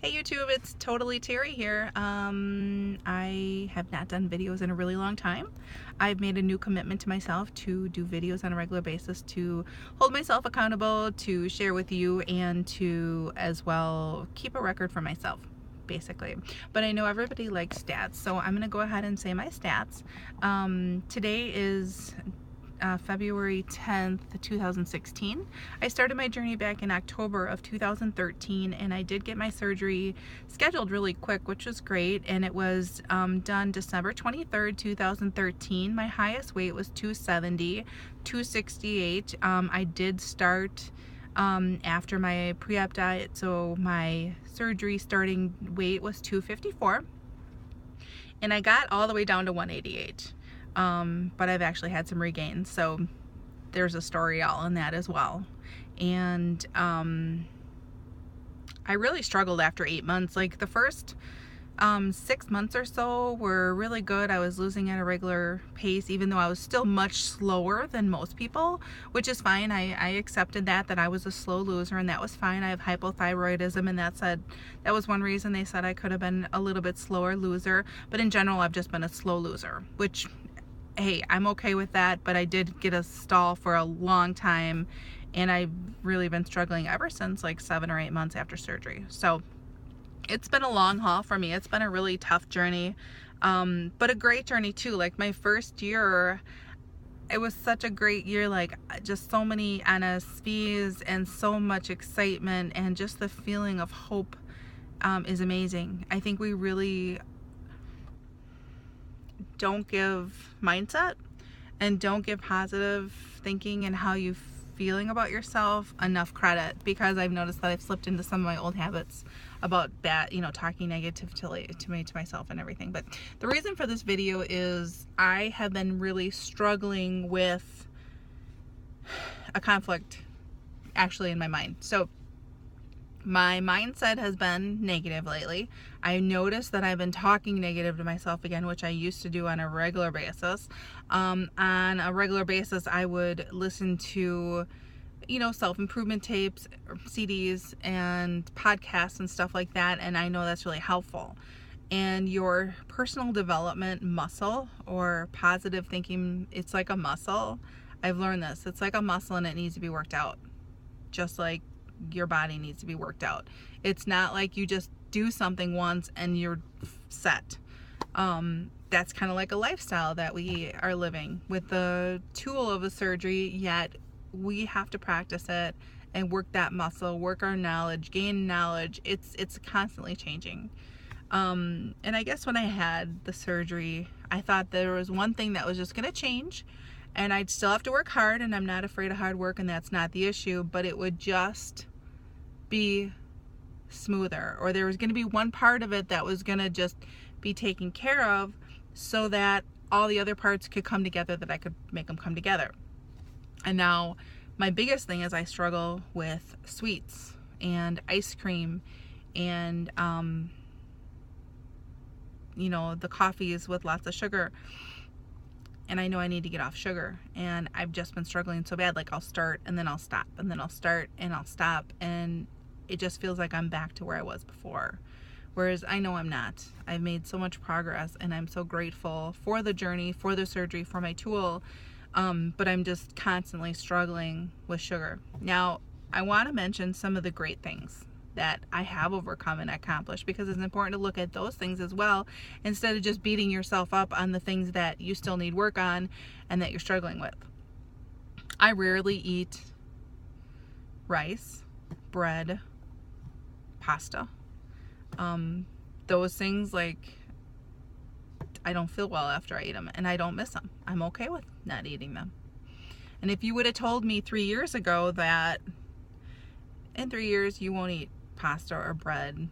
Hey YouTube, it's totally Terry here. I have not done videos in a really long time. I've made a new commitment to myself to do videos on a regular basis, to hold myself accountable, to share with you, and to as well keep a record for myself, basically. But I know everybody likes stats, so I'm going to go ahead and say my stats. Today is February 10th, 2016. I started my journey back in October of 2013, and I did get my surgery scheduled really quick, which was great, and it was done December 23rd, 2013. My highest weight was 270, 268. I did start after my pre-op diet, so my surgery starting weight was 254, and I got all the way down to 188. But I've actually had some regains, so there's a story all in that as well. And I really struggled after 8 months. Like the first 6 months or so were really good. I was losing at a regular pace, even though I was still much slower than most people, which is fine. I accepted that I was a slow loser, and that was fine. I have hypothyroidism, and that was one reason they said I could have been a little bit slower loser. But in general, I've just been a slow loser, which, hey, I'm okay with that. But I did get a stall for a long time, and I've really been struggling ever since, like 7 or 8 months after surgery. So it's been a long haul for me. It's been a really tough journey, but a great journey too. Like my first year, it was such a great year, like just so many NSVs and so much excitement, and just the feeling of hope is amazing. I think we really don't give mindset and don't give positive thinking and how you feeling about yourself enough credit, because I've noticed that I've slipped into some of my old habits about that, talking negatively to myself and everything. But the reason for this video is I have been really struggling with a conflict actually in my mind. So my mindset has been negative lately. I noticed that I've been talking negative to myself again, which I used to do on a regular basis. On a regular basis, I would listen to, self-improvement tapes, CDs, and podcasts and stuff like that, and I know that's really helpful. And your personal development muscle, or positive thinking, it's like a muscle. I've learned this. It's like a muscle, and it needs to be worked out, just like your body needs to be worked out. It's not like you just do something once and you're set. That's kind of like a lifestyle that we are living with the tool of a surgery, yet we have to practice it and work that muscle, work our knowledge, gain knowledge. It's constantly changing. And I guess when I had the surgery, I thought there was one thing that was just going to change, and I'd still have to work hard, and I'm not afraid of hard work, and that's not the issue, but it would just be smoother, or there was going to be one part of it that was going to just be taken care of, so that all the other parts could come together, that I could make them come together. And now my biggest thing is I struggle with sweets and ice cream and the coffees with lots of sugar. And I know I need to get off sugar, and I've just been struggling so bad. Like I'll start and then I'll stop, and then I'll start and I'll stop, and it just feels like I'm back to where I was before. Whereas I know I'm not. I've made so much progress, and I'm so grateful for the journey, for the surgery, for my tool, but I'm just constantly struggling with sugar. Now, I want to mention some of the great things that I have overcome and accomplished, because it's important to look at those things as well, instead of just beating yourself up on the things that you still need work on and that you're struggling with. I rarely eat rice, bread, pasta. Those things, like, I don't feel well after I eat them, and I don't miss them. I'm okay with not eating them. And if you would have told me 3 years ago that in 3 years you won't eat pasta or bread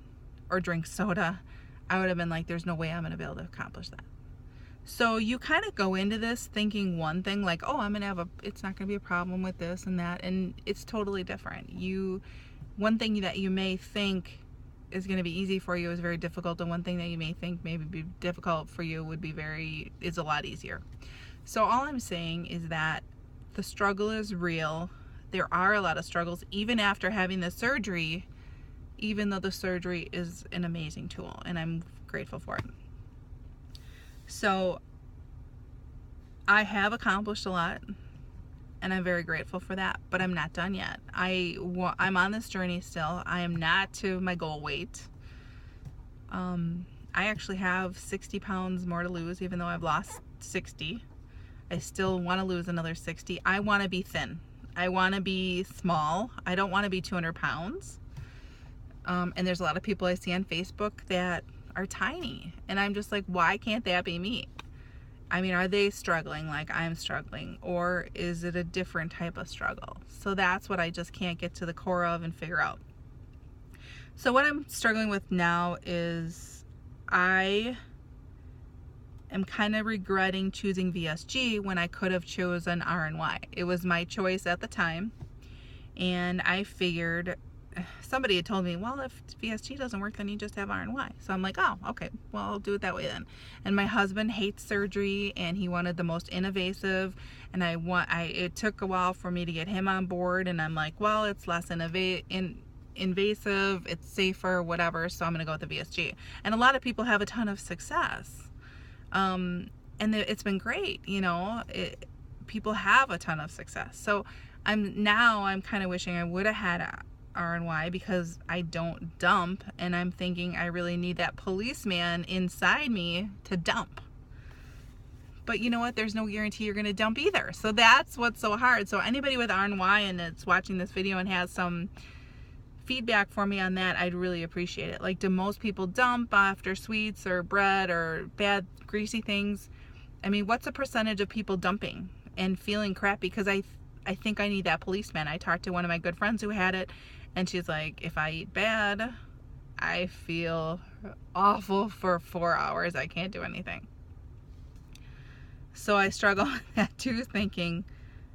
or drink soda, I would have been like, there's no way I'm going to be able to accomplish that. So you kind of go into this thinking one thing, like, oh, it's not going to be a problem with this and that, and it's totally different. One thing that you may think is going to be easy for you is very difficult, and one thing that you may think maybe be difficult for you is a lot easier. So all I'm saying is that the struggle is real. There are a lot of struggles. Even after having the surgery, even though the surgery is an amazing tool and I'm grateful for it. So I have accomplished a lot and I'm very grateful for that, but I'm not done yet. I'm on this journey still. I am not to my goal weight. I actually have 60 pounds more to lose, even though I've lost 60. I still want to lose another 60. I want to be thin. I want to be small. I don't want to be 200 pounds. And there's a lot of people I see on Facebook that are tiny. And I'm just like, why can't that be me? I mean, are they struggling like I'm struggling? Or is it a different type of struggle? So that's what I just can't get to the core of and figure out. So what I'm struggling with now is I am kind of regretting choosing VSG when I could have chosen RNY. It was my choice at the time. And I figured, somebody had told me, well, if VSG doesn't work, then you just have RNY. So I'm like, oh, okay, well, I'll do it that way then. And my husband hates surgery, and he wanted the most invasive, and it took a while for me to get him on board, and I'm like, well, it's less invasive, it's safer, whatever, so I'm going to go with the VSG. And a lot of people have a ton of success. And it's been great, people have a ton of success. So I'm kind of wishing I would have had RNY because I don't dump, and I'm thinking I really need that policeman inside me to dump. But you know what? There's no guarantee you're going to dump either. So that's what's so hard. So anybody with RNY and that's watching this video and has some feedback for me on that, I'd really appreciate it. Like, do most people dump after sweets or bread or bad greasy things? I mean, what's the percentage of people dumping and feeling crappy? Because I think I need that policeman. I talked to one of my good friends who had it, and she's like, if I eat bad, I feel awful for 4 hours. I can't do anything. So I struggle with that too, thinking,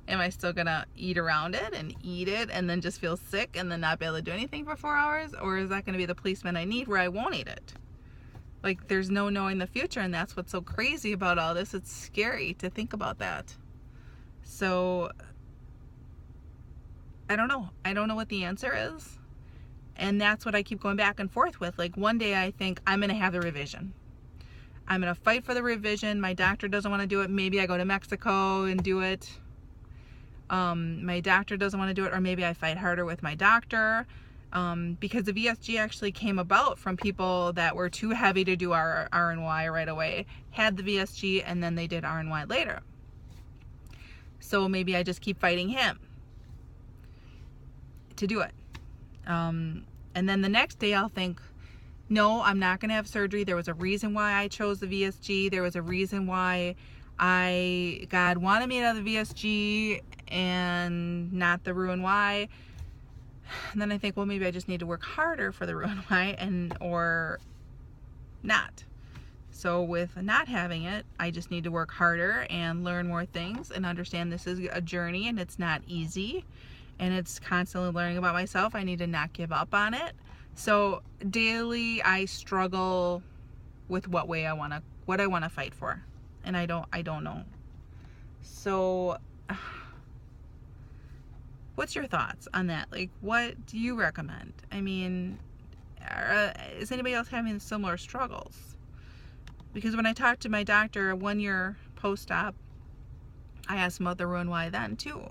am I still gonna eat around it and then just feel sick and then not be able to do anything for 4 hours? Or is that gonna be the policeman I need where I won't eat it? Like, there's no knowing the future, and that's what's so crazy about all this. It's scary to think about that. So I don't know. I don't know what the answer is. And that's what I keep going back and forth with. Like, one day I think I'm gonna have the revision. I'm gonna fight for the revision. My doctor doesn't want to do it. Maybe I go to Mexico and do it. My doctor doesn't want to do it, or maybe I fight harder with my doctor, because the VSG actually came about from people that were too heavy to do our RNY right away, had the VSG, and then they did RNY later. So maybe I just keep fighting him to do it. And then the next day I'll think, no, I'm not going to have surgery. There was a reason why I chose the VSG. There was a reason why God wanted me to have the VSG and not the Roux-en-Y. And then I think, well, maybe I just need to work harder for the Roux-en-Y or not. So with not having it, I just need to work harder and learn more things and understand this is a journey and it's not easy. And it's constantly learning about myself. I need to not give up on it. So daily I struggle with what I want to fight for. And I don't know. So what's your thoughts on that? Like, what do you recommend? I mean, is anybody else having similar struggles? Because when I talked to my doctor 1 year post-op, I asked him about the Roux-en-Y then too.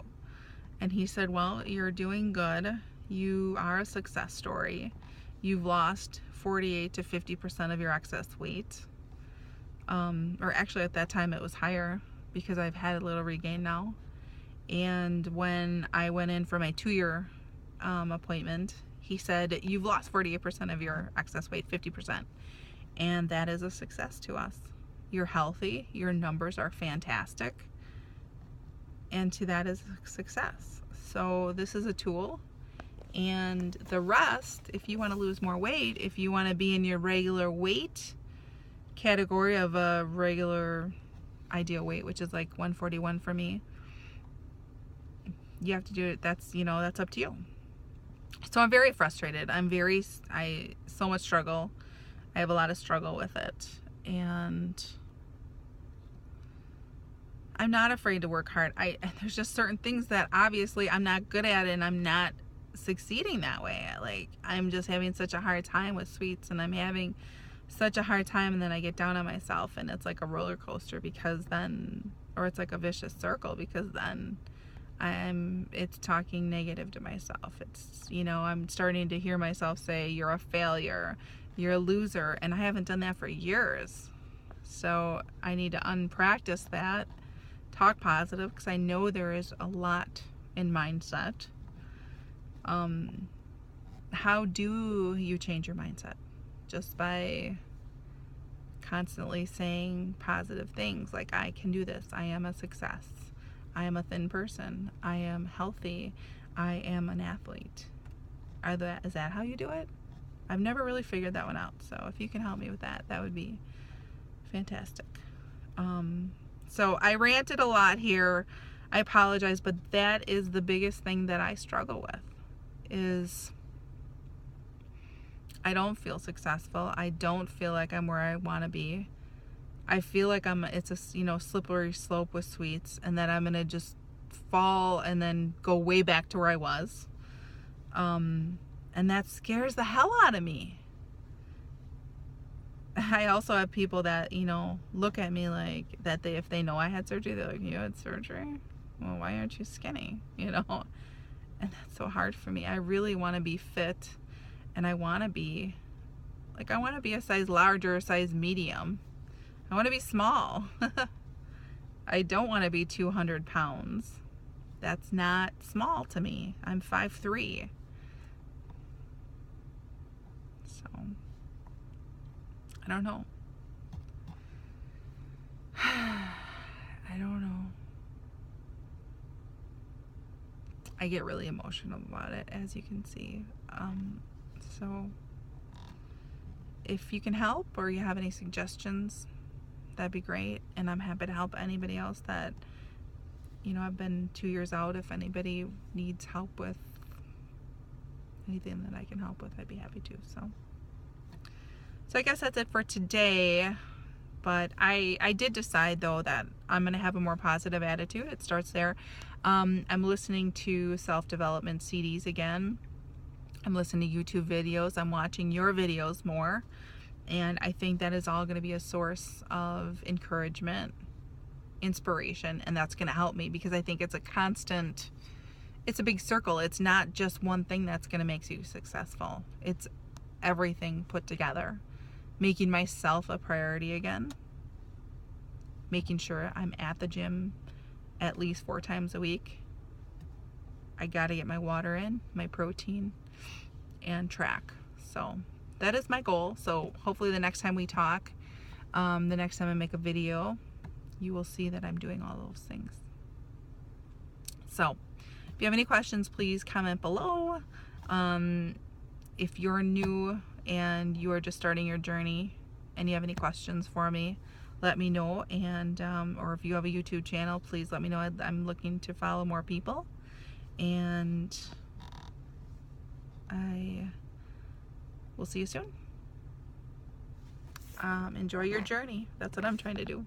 And he said, well, you're doing good. You are a success story. You've lost 48 to 50% of your excess weight. Or actually at that time it was higher because I've had a little regain now. And when I went in for my 2-year appointment, he said, you've lost 48% of your excess weight, 50%. And that is a success to us. You're healthy. Your numbers are fantastic. And to that is success. So this is a tool. And the rest, if you want to lose more weight, if you want to be in your regular weight category of a regular ideal weight, which is like 141 for me, you have to do it. That's up to you. So I'm very frustrated. I so much struggle. I have a lot of struggle with it. And I'm not afraid to work hard. There's just certain things that obviously I'm not good at, and I'm not succeeding that way. Like, I'm just having such a hard time with sweets, and I'm having such a hard time, and then I get down on myself, and it's like a roller coaster, because then, or it's like a vicious circle, because then it's talking negative to myself. It's, I'm starting to hear myself say, you're a failure, you're a loser, and I haven't done that for years. So I need to unpractice that, talk positive, because I know there is a lot in mindset. How do you change your mindset? Just by constantly saying positive things like, I can do this, I am a success, I am a thin person, I am healthy, I am an athlete. Is that how you do it? I've never really figured that one out, so if you can help me with that, that would be fantastic. So I ranted a lot here. I apologize, but that is the biggest thing that I struggle with, is I don't feel successful. I don't feel like I'm where I want to be. I feel like it's a, slippery slope with sweets, and that I'm going to just fall and then go way back to where I was. And that scares the hell out of me. I also have people that, look at me like that if they know I had surgery, they're like, you had surgery? Well, why aren't you skinny? And that's so hard for me. I really want to be fit, and I want to be a size large or a size medium. I want to be small. I don't want to be 200 pounds. That's not small to me. I'm 5'3". So, I don't know. I don't know. I get really emotional about it, as you can see. So if you can help, or you have any suggestions, that'd be great. And I'm happy to help anybody else that, I've been 2 years out. If anybody needs help with anything that I can help with, I'd be happy to. So I guess that's it for today. But I did decide, though, that I'm going to have a more positive attitude. It starts there. I'm listening to self-development CDs again. I'm listening to YouTube videos. I'm watching your videos more. And I think that is all going to be a source of encouragement, inspiration, and that's going to help me, because I think it's a big circle. It's not just one thing that's going to make you successful. It's everything put together. Making myself a priority again. Making sure I'm at the gym at least 4 times a week. I got to get my water in, my protein, and track. So that is my goal. So hopefully the next time we talk, the next time I make a video, you will see that I'm doing all those things. So if you have any questions, please comment below. If you're new and you are just starting your journey and you have any questions for me, let me know. And or if you have a YouTube channel, please let me know. I'm looking to follow more people, and I will see you soon. Enjoy your journey. That's what I'm trying to do.